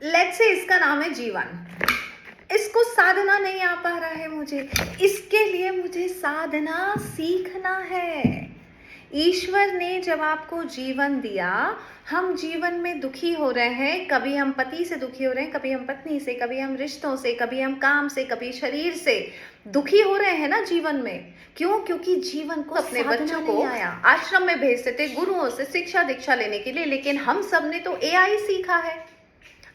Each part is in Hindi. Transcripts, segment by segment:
लेट्स से इसका नाम है जीवन। इसको साधना नहीं आ पा रहा है मुझे, इसके लिए मुझे साधना सीखना है। ईश्वर ने जब आपको जीवन दिया, हम जीवन में दुखी हो रहे हैं, कभी हम पति से दुखी हो रहे हैं, कभी हम पत्नी से, कभी हम रिश्तों से, कभी हम काम से, कभी शरीर से दुखी हो रहे हैं ना जीवन में। क्यों? क्योंकि जीवन को अपने बच्चों को आश्रम में भेजते थे गुरुओं से शिक्षा दीक्षा लेने के लिए, लेकिन हम सब ने तो एआई सीखा है।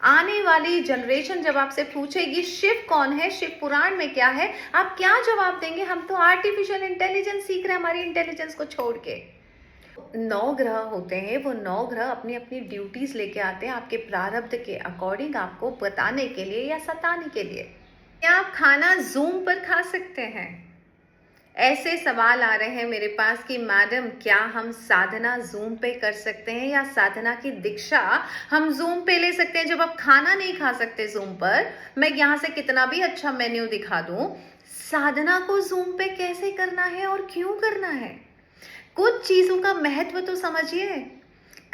आने वाली जनरेशन जब आपसे पूछेगी शिव कौन है, शिव पुराण में क्या है, आप क्या जवाब देंगे? हम तो आर्टिफिशियल इंटेलिजेंस सीख रहे हैं हमारी इंटेलिजेंस को छोड़ के। 9 ग्रह होते हैं, वो 9 ग्रह अपनी अपनी ड्यूटीज लेके आते हैं आपके प्रारब्ध के अकॉर्डिंग, आपको बताने के लिए या सताने के लिए। क्या आप खाना जूम पर खा सकते हैं? ऐसे सवाल आ रहे हैं मेरे पास कि मैडम क्या हम साधना जूम पे कर सकते हैं, या साधना की दीक्षा हम जूम पे ले सकते हैं? जब आप खाना नहीं खा सकते जूम पर, मैं यहाँ से कितना भी अच्छा मेन्यू दिखा दूं, साधना को जूम पे कैसे करना है और क्यों करना है? कुछ चीजों का महत्व तो समझिए।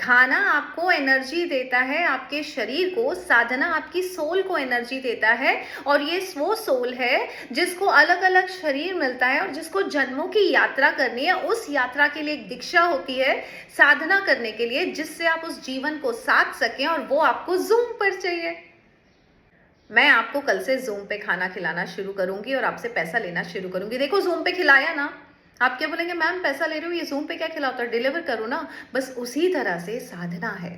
खाना आपको एनर्जी देता है, आपके शरीर को। साधना आपकी सोल को एनर्जी देता है, और ये वो सोल है जिसको अलग अलग शरीर मिलता है और जिसको जन्मों की यात्रा करनी है। उस यात्रा के लिए एक दीक्षा होती है साधना करने के लिए, जिससे आप उस जीवन को साध सकें, और वो आपको जूम पर चाहिए। मैं आपको कल से जूम पे खाना खिलाना शुरू करूंगी और आपसे पैसा लेना शुरू करूंगी। देखो जूम पे खिलाया ना, आप क्या बोलेंगे? मैम पैसा ले रही हूँ, ये जूम पे क्या खिलाता है, डिलीवर करो ना। बस उसी तरह से साधना है।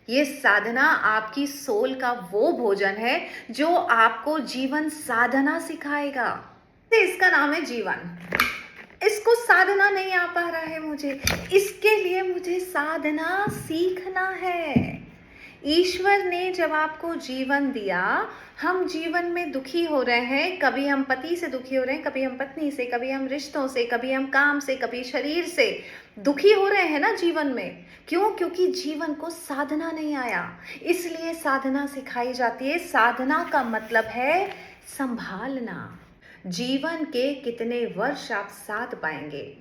ये साधना आपकी सोल का वो भोजन है जो आपको जीवन साधना सिखाएगा। इसका नाम है जीवन। इसको साधना नहीं आ पा रहा है मुझे, इसके लिए मुझे साधना सीखना है। ईश्वर ने जब आपको जीवन दिया, हम जीवन में दुखी हो रहे हैं, कभी हम पति से दुखी हो रहे हैं, कभी हम पत्नी से, कभी हम रिश्तों से, कभी हम काम से, कभी शरीर से दुखी हो रहे हैं ना जीवन में। क्यों? क्योंकि जीवन को साधना नहीं आया, इसलिए साधना सिखाई जाती है। साधना का मतलब है संभालना। जीवन के कितने वर्ष आप साध पाएंगे?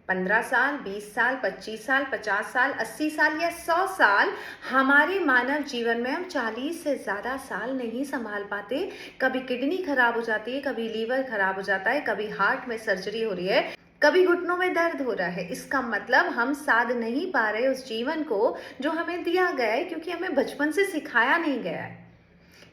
15 साल, 20 साल, 25 साल, 50 साल, 80 साल या 100 साल? हमारे मानव जीवन में हम 40 से ज़्यादा साल नहीं संभाल पाते। कभी किडनी खराब हो जाती है, कभी लीवर खराब हो जाता है, कभी हार्ट में सर्जरी हो रही है, कभी घुटनों में दर्द हो रहा है। इसका मतलब हम साध नहीं पा रहे उस जीवन को जो हमें दिया गया है, क्योंकि हमें बचपन से सिखाया नहीं गया है।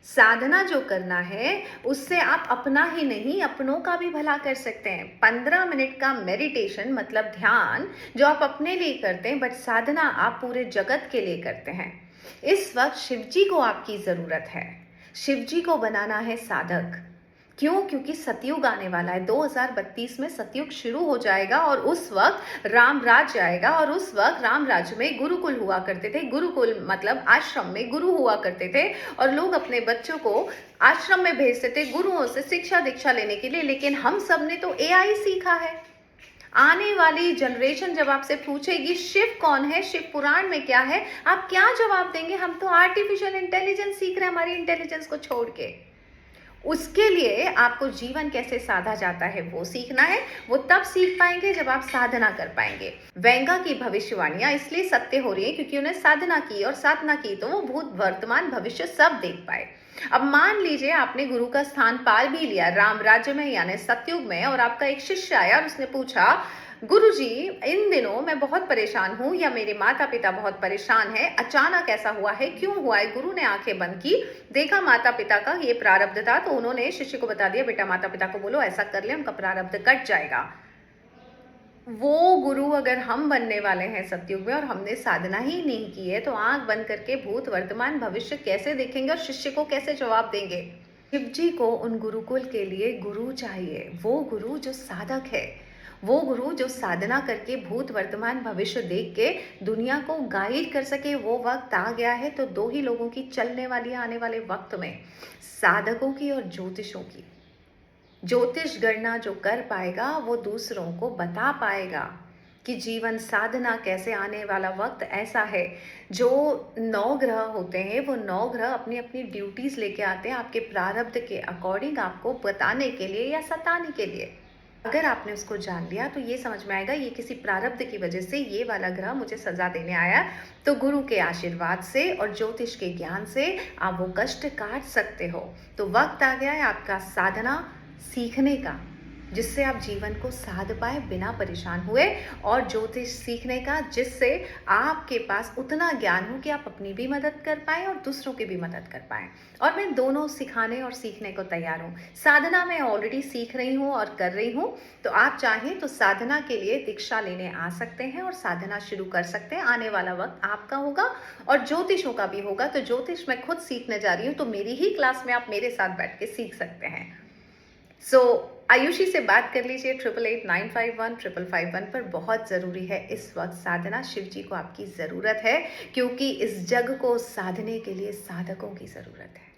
साधना जो करना है, उससे आप अपना ही नहीं अपनों का भी भला कर सकते हैं। 15 मिनट का मेडिटेशन मतलब ध्यान जो आप अपने लिए करते हैं, बट साधना आप पूरे जगत के लिए करते हैं। इस वक्त शिवजी को आपकी जरूरत है। शिवजी को बनाना है साधक। क्यों? क्योंकि सतयुग आने वाला है। 2032 में सतयुग शुरू हो जाएगा, और उस वक्त राम राज्य आएगा। और उस वक्त राम राज्य में गुरुकुल हुआ करते थे। गुरुकुल मतलब आश्रम में गुरु हुआ करते थे, और लोग अपने बच्चों को आश्रम में भेजते थे गुरुओं से शिक्षा दीक्षा लेने के लिए। लेकिन हम सब ने तो एआई सीखा है। आने वाली जनरेशन जब आपसे पूछेगी शिव कौन है, शिव पुराण में क्या है, आप क्या जवाब देंगे? हम तो आर्टिफिशियल इंटेलिजेंस सीख रहे हैं हमारी इंटेलिजेंस को छोड़ के। उसके लिए आपको जीवन कैसे साधा जाता है वो सीखना है। वो तब सीख पाएंगे जब आप साधना कर पाएंगे। वेंगा की भविष्यवाणियां इसलिए सत्य हो रही है क्योंकि उन्हें साधना की और साधना की तो वो भूत वर्तमान भविष्य सब देख पाए। अब मान लीजिए आपने गुरु का स्थान पाल भी लिया राम राज्य में यानी सतयुग में, और आपका एक शिष्य आया और उसने पूछा गुरुजी इन दिनों मैं बहुत परेशान हूँ, या मेरे माता पिता बहुत परेशान है, अचानक ऐसा हुआ है, क्यों हुआ है? गुरु ने आंखें बंद की, देखा माता पिता का ये प्रारब्ध था, तो उन्होंने शिष्य को बता दिया बेटा माता पिता को बोलो ऐसा कर ले, उनका प्रारब्ध कट जाएगा। वो गुरु अगर हम बनने वाले हैं सतयुग में और हमने साधना ही नहीं की है, तो आंख बंद करके भूत वर्तमान भविष्य कैसे देखेंगे और शिष्य को कैसे जवाब देंगे? शिव जी को उन गुरुकुल के लिए गुरु चाहिए, वो गुरु जो साधक है, वो गुरु जो साधना करके भूत वर्तमान भविष्य देख के दुनिया को गाइड कर सके। वो वक्त आ गया है। तो दो ही लोगों की चलने वाली आने वाले वक्त में, साधकों की और ज्योतिषों की। ज्योतिष गणना जो कर पाएगा वो दूसरों को बता पाएगा कि जीवन साधना कैसे। आने वाला वक्त ऐसा है, जो 9 ग्रह होते हैं वो 9 ग्रह अपनी अपनी ड्यूटीज लेके आते हैं आपके प्रारब्ध के अकॉर्डिंग, आपको बताने के लिए या सताने के लिए। अगर आपने उसको जान लिया तो ये समझ में आएगा ये किसी प्रारब्ध की वजह से ये वाला ग्रह मुझे सजा देने आया। तो गुरु के आशीर्वाद से और ज्योतिष के ज्ञान से आप वो कष्ट काट सकते हो। तो वक्त आ गया है आपका साधना सीखने का, जिससे आप जीवन को साध पाए बिना परेशान हुए, और ज्योतिष सीखने का जिससे आपके पास उतना ज्ञान हो कि आप अपनी भी मदद कर पाएँ और दूसरों की भी मदद कर पाएँ। और मैं दोनों सिखाने और सीखने को तैयार हूँ। साधना मैं ऑलरेडी सीख रही हूँ और कर रही हूँ, तो आप चाहें तो साधना के लिए दीक्षा लेने आ सकते हैं और साधना शुरू कर सकते हैं। आने वाला वक्त आपका होगा और ज्योतिषों का भी होगा। तो ज्योतिष मैं खुद सीखने जा रही हूँ, तो मेरी ही क्लास में आप मेरे साथ बैठ के सीख सकते हैं। सो आयुषी से बात कर लीजिए 8889515551 पर। बहुत ज़रूरी है इस वक्त साधना। शिव जी को आपकी ज़रूरत है, क्योंकि इस जग को साधने के लिए साधकों की ज़रूरत है।